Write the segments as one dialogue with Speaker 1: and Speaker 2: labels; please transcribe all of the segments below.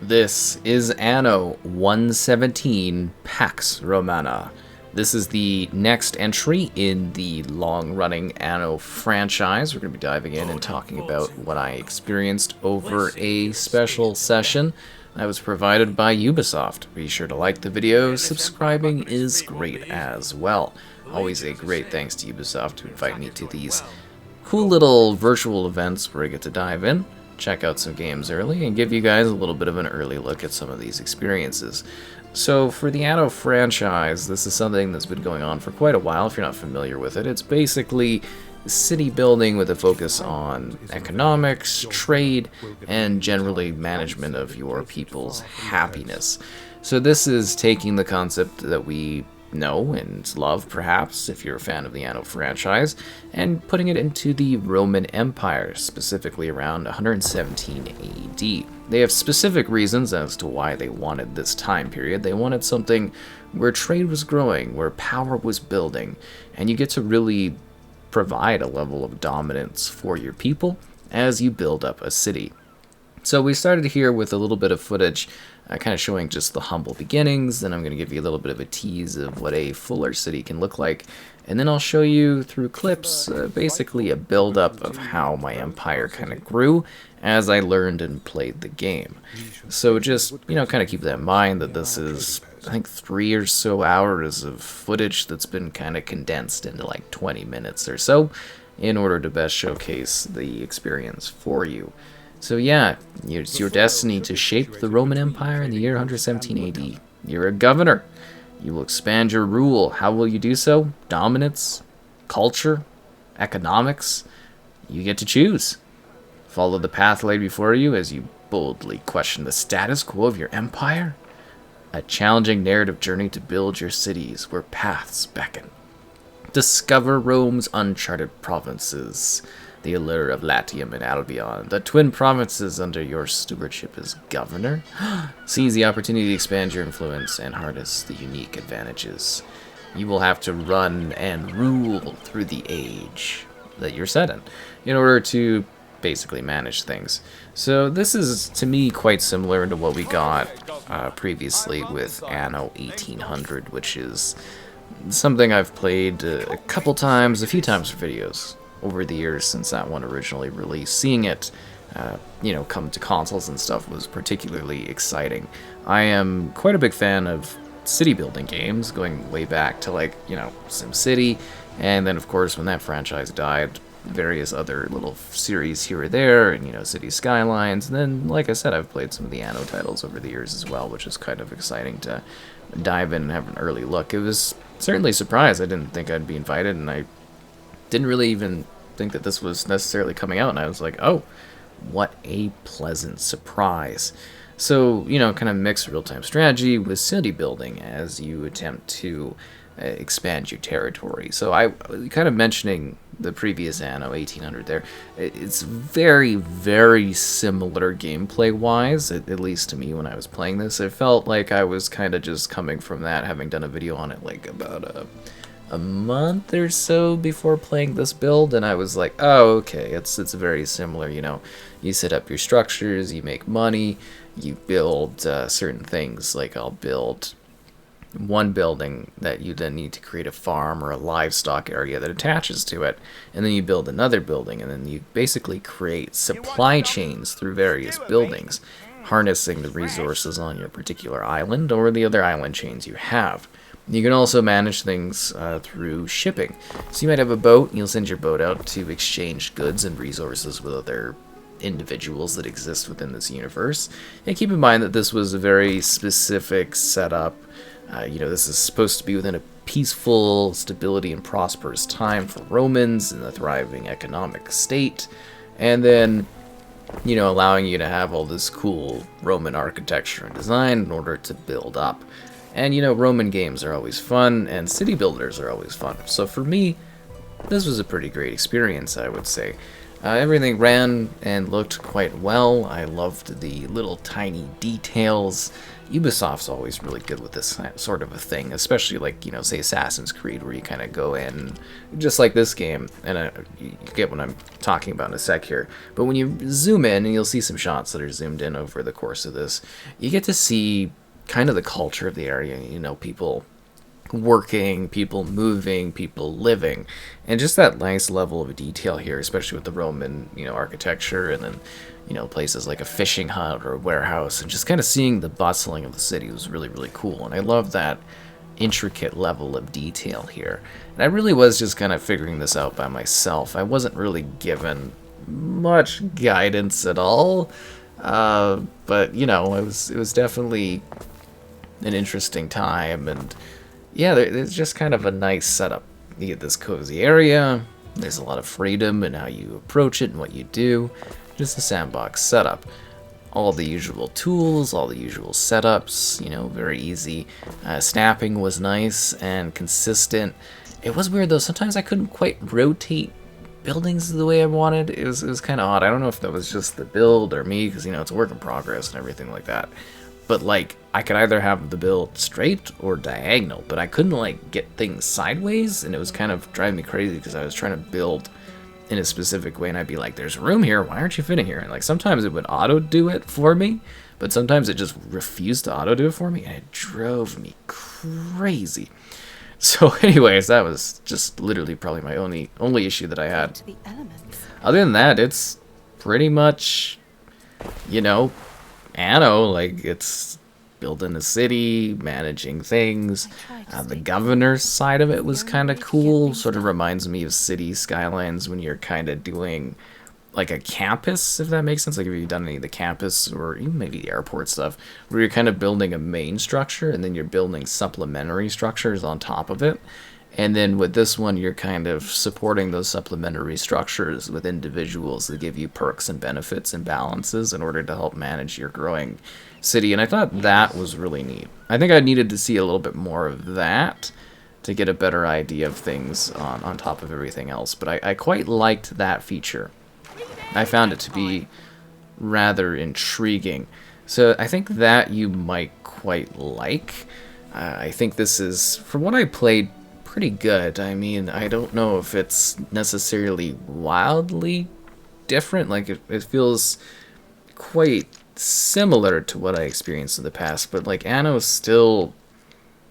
Speaker 1: This is Anno 117 Pax Romana. This is the next entry in the long-running Anno franchise. We're going to be diving in and talking about what I experienced over a special session that was provided by Ubisoft. Be sure to like the video. Subscribing is great as well. Always a great thanks to Ubisoft to invite me to these cool little virtual events where I get to dive in, check out some games early, and give you guys a little bit of an early look at some of these experiences. So for the Anno franchise, this is something that's been going on for quite a while if you're not familiar with it. It's basically city building with a focus on economics, trade, and generally management of your people's happiness. So this is taking the concept that we know and love, perhaps, if you're a fan of the Anno franchise, and putting it into the Roman Empire, specifically around 117 AD. They have specific reasons as to why they wanted this time period. They wanted something where trade was growing, where power was building, and you get to really provide a level of dominance for your people as you build up a city. So we started here with a little bit of footage kind of showing just the humble beginnings, then I'm going to give you a little bit of a tease of what a fuller city can look like, and then I'll show you through clips basically a build-up of how my empire kind of grew as I learned and played the game. So just, kind of keep that in mind that this is, I think, 3 or so hours of footage that's been kind of condensed into like 20 minutes or so in order to best showcase the experience for you. So yeah, it's your destiny to shape the Roman Empire in the year 117 AD. You're a governor. You will expand your rule. How will you do so? Dominance, culture, economics. You get to choose. Follow the path laid before you as you boldly question the status quo of your empire. A challenging narrative journey to build your cities where paths beckon. Discover Rome's uncharted provinces. The allure of Latium and Albion, the twin provinces under your stewardship as governor. Seize the opportunity to expand your influence and harness the unique advantages. You will have to run and rule through the age that you're set in order to basically manage things. So this is, to me, quite similar to what we got previously with Anno 1800, which is something I've played a few times for videos over the years since that one originally released. Seeing it, come to consoles and stuff was particularly exciting. I am quite a big fan of city building games, going way back to SimCity, and then of course when that franchise died, various other little series here or there, and City Skylines, and then like I said, I've played some of the Anno titles over the years as well, which is kind of exciting to dive in and have an early look. It was certainly a surprise. I didn't think I'd be invited, and I didn't really even think that this was necessarily coming out, and I was like, oh, what a pleasant surprise. So, kind of mix real-time strategy with city building as you attempt to expand your territory. So I kind of mentioning the previous Anno 1800 there, it's very, very similar gameplay-wise, at least to me when I was playing this. It felt like I was kind of just coming from that, having done a video on it like about a month or so before playing this build, and I was like, oh, okay, it's very similar. You set up your structures, you make money, you build certain things. Like I'll build one building that you then need to create a farm or a livestock area that attaches to it, and then you build another building, and then you basically create supply chains through various buildings, harnessing the resources on your particular island or the other island chains you have. You can also manage things through shipping. So you might have a boat, and you'll send your boat out to exchange goods and resources with other individuals that exist within this universe. And keep in mind that this was a very specific setup. This is supposed to be within a peaceful, stability, and prosperous time for Romans in a thriving economic state. And then, allowing you to have all this cool Roman architecture and design in order to build up. And, Roman games are always fun, and city builders are always fun. So for me, this was a pretty great experience, I would say. Everything ran and looked quite well. I loved the little tiny details. Ubisoft's always really good with this sort of a thing, especially like, say Assassin's Creed, where you kind of go in, just like this game, and you get what I'm talking about in a sec here. But when you zoom in, and you'll see some shots that are zoomed in over the course of this, you get to see kind of the culture of the area, people working, people moving, people living, and just that nice level of detail here, especially with the Roman, architecture, and then, places like a fishing hut or a warehouse, and just kind of seeing the bustling of the city was really, really cool. And I love that intricate level of detail here. And I really was just kind of figuring this out by myself. I wasn't really given much guidance at all, but it was definitely an interesting time. And yeah, there's just kind of a nice setup. You get this cozy area, there's a lot of freedom in how you approach it and what you do. Just a sandbox setup. All the usual tools, all the usual setups, very easy. Snapping was nice and consistent. It was weird though, sometimes I couldn't quite rotate buildings the way I wanted. It was kind of odd. I don't know if that was just the build or me, because it's a work in progress and everything like that. But like, I could either have the build straight or diagonal, but I couldn't like get things sideways, and it was kind of driving me crazy because I was trying to build in a specific way, and I'd be like, there's room here, why aren't you fitting here? And like, sometimes it would auto do it for me, but sometimes it just refused to auto do it for me, and it drove me crazy. So anyways, that was just literally probably my only issue that I had. Other than that, it's pretty much, Anno, like, it's building a city, managing things. The governor's side of it was kind of cool. Sort of reminds me of City Skylines when you're kind of doing like a campus, if that makes sense. Like, if you've done any of the campus or even maybe the airport stuff, where you're kind of building a main structure and then you're building supplementary structures on top of it. And then with this one, you're kind of supporting those supplementary structures with individuals that give you perks and benefits and balances in order to help manage your growing city. And I thought that was really neat. I think I needed to see a little bit more of that to get a better idea of things on top of everything else. But I quite liked that feature. I found it to be rather intriguing. So I think that you might quite like. I think this is, from what I played, pretty good. I mean, I don't know if it's necessarily wildly different. Like, it feels quite similar to what I experienced in the past, but like, Anno is still,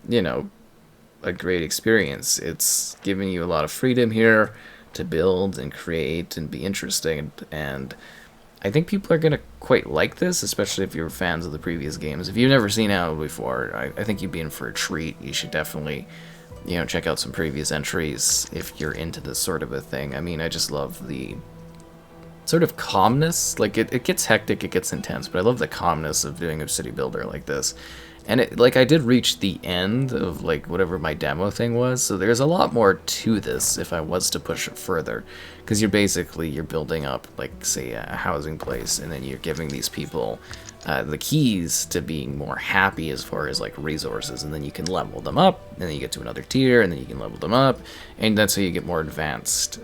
Speaker 1: a great experience. It's giving you a lot of freedom here to build and create and be interesting, and I think people are going to quite like this, especially if you're fans of the previous games. If you've never seen Anno before, I think you'd be in for a treat. You should definitely check out some previous entries if you're into this sort of a thing. I mean, I just love the sort of calmness. Like, it gets hectic, it gets intense, but I love the calmness of doing a city builder like this. And I did reach the end of like whatever my demo thing was, so there's a lot more to this if I was to push it further, because you're building up, like, say, a housing place, and then you're giving these people the keys to being more happy as far as like resources, and then you can level them up, and then you get to another tier, and then you can level them up, and that's how you get more advanced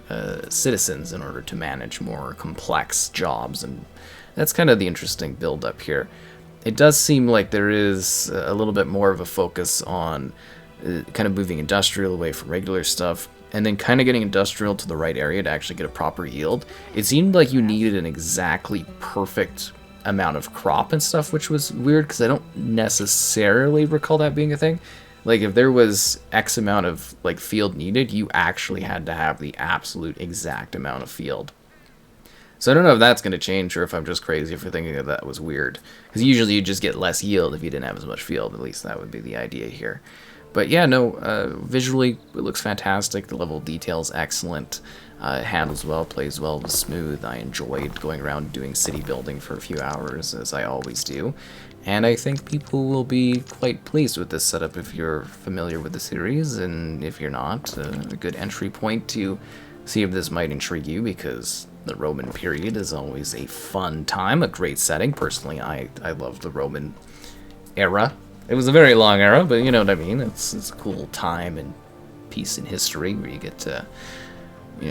Speaker 1: citizens in order to manage more complex jobs. And that's kind of the interesting build up here. It does seem like there is a little bit more of a focus on kind of moving industrial away from regular stuff, and then kind of getting industrial to the right area to actually get a proper yield. It seemed like you needed an exactly perfect amount of crop and stuff, which was weird because I don't necessarily recall that being a thing. Like, if there was X amount of like field needed, you actually had to have the absolute exact amount of field. So I don't know if that's going to change, or if I'm just crazy for thinking that was weird. Because usually you just get less yield if you didn't have as much field. At least that would be the idea here. But yeah, no, visually it looks fantastic. The level of detail is excellent. It handles well, plays well, was smooth. I enjoyed going around doing city building for a few hours, as I always do. And I think people will be quite pleased with this setup if you're familiar with the series, and if you're not, a good entry point to see if this might intrigue you, because the Roman period is always a fun time, a great setting. Personally, I love the Roman era. It was a very long era, but you know what I mean. It's a cool time and piece in history where you get to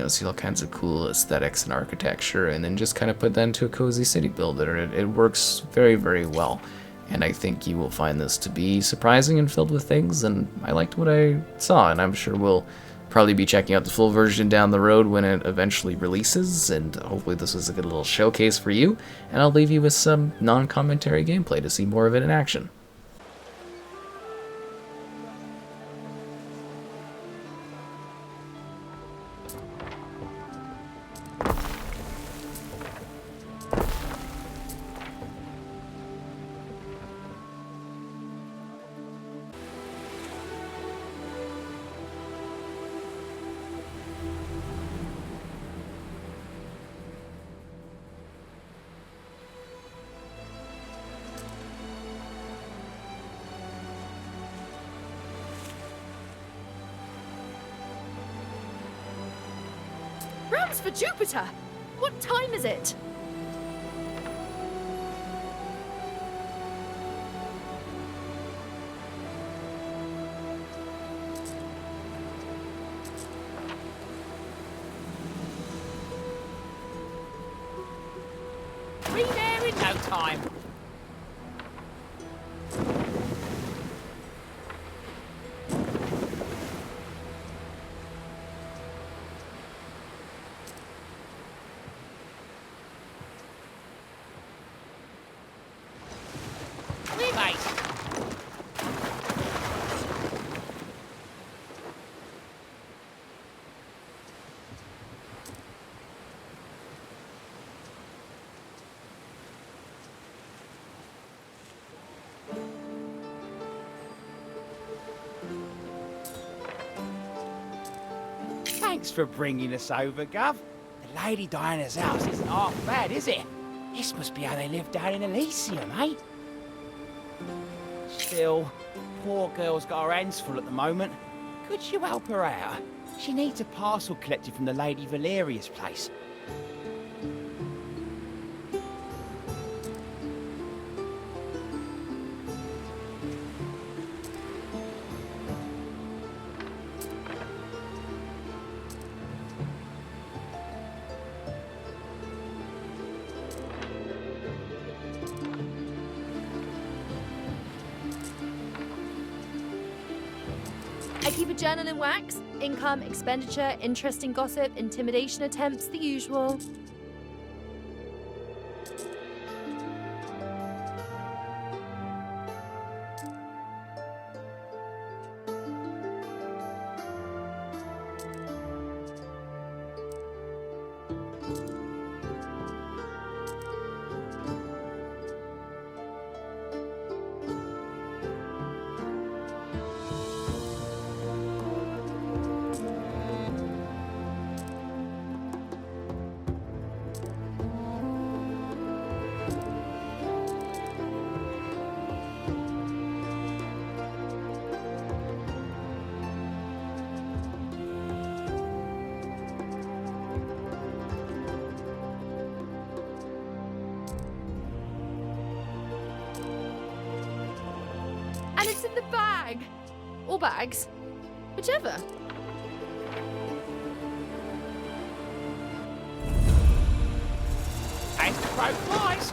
Speaker 1: see all kinds of cool aesthetics and architecture, and then just kind of put that into a cozy city builder. It works very, very well. And I think you will find this to be surprising and filled with things, and I liked what I saw, and I'm sure we'll probably be checking out the full version down the road when it eventually releases, and hopefully this was a good little showcase for you, and I'll leave you with some non-commentary gameplay to see more of it in action.
Speaker 2: Rams for Jupiter! What time is it?
Speaker 3: Be there in no time. Mate. Thanks for bringing us over, Gov. The Lady Diana's house isn't half bad, is it? This must be how they live down in Elysium, eh? Still, poor girl's got her hands full at the moment. Could you help her out? She needs a parcel collected from the Lady Valeria's place.
Speaker 2: I keep a journal in wax. Income, expenditure, interesting gossip, intimidation attempts, the usual. And it's in the bag. Or bags. Whichever.
Speaker 3: And crow flies.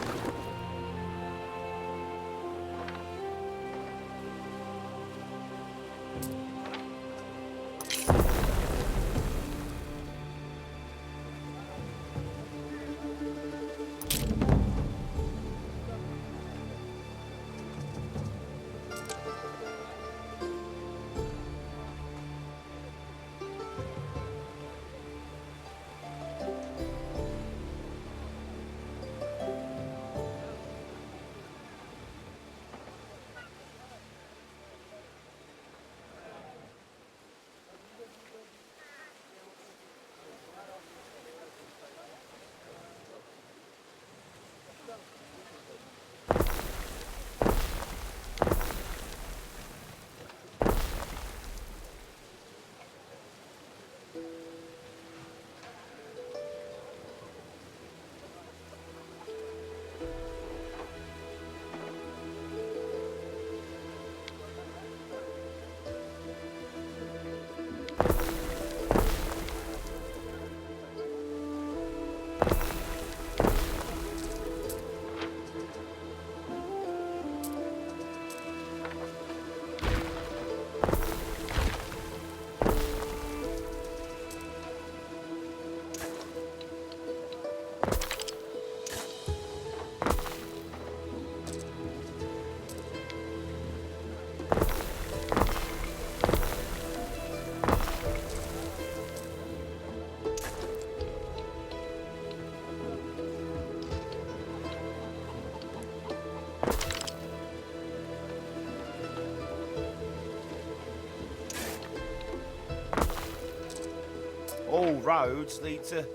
Speaker 3: roads lead to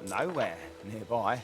Speaker 3: nowhere nearby.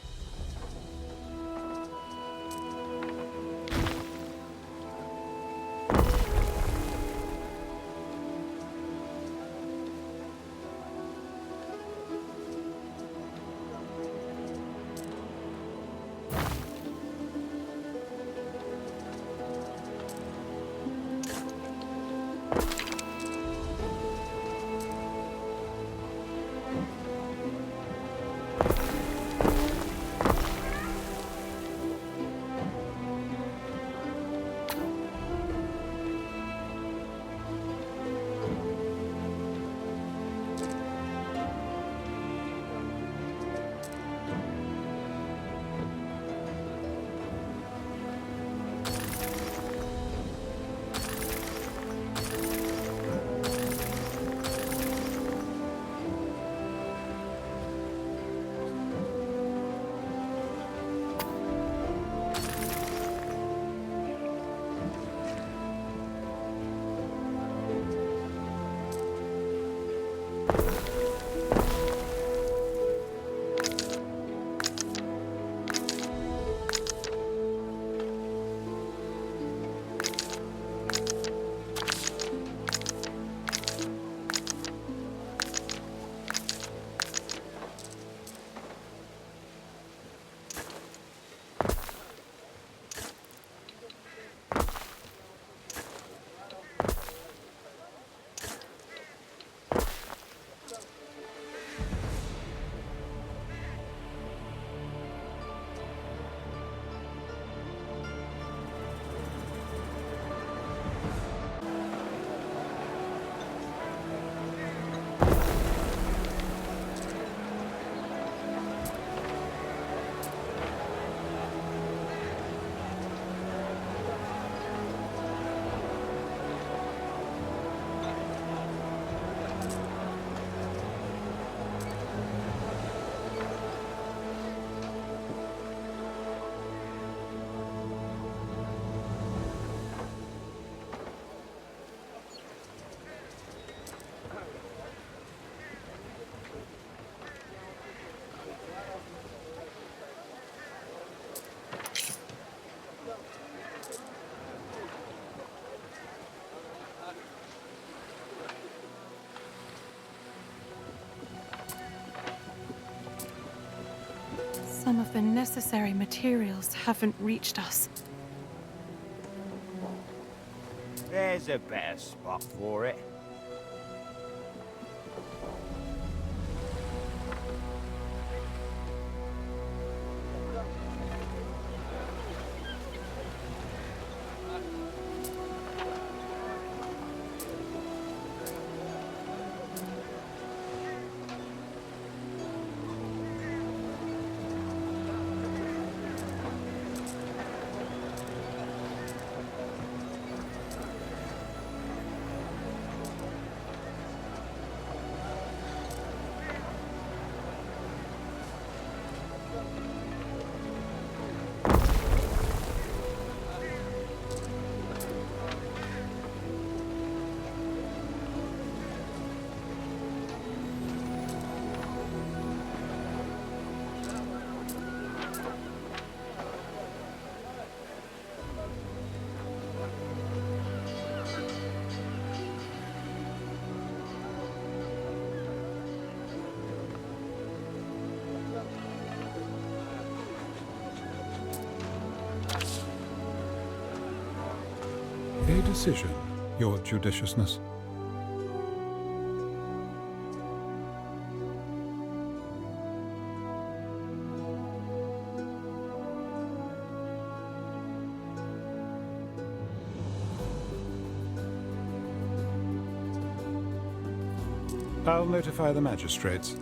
Speaker 4: Some of the necessary materials haven't reached us.
Speaker 3: There's a better spot for it.
Speaker 5: A decision, Your Judiciousness. I'll notify the magistrates.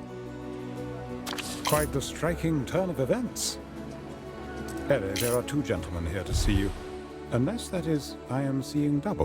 Speaker 5: Quite the striking turn of events. Ellie, there are two gentlemen here to see you. Unless, that is, I am seeing double.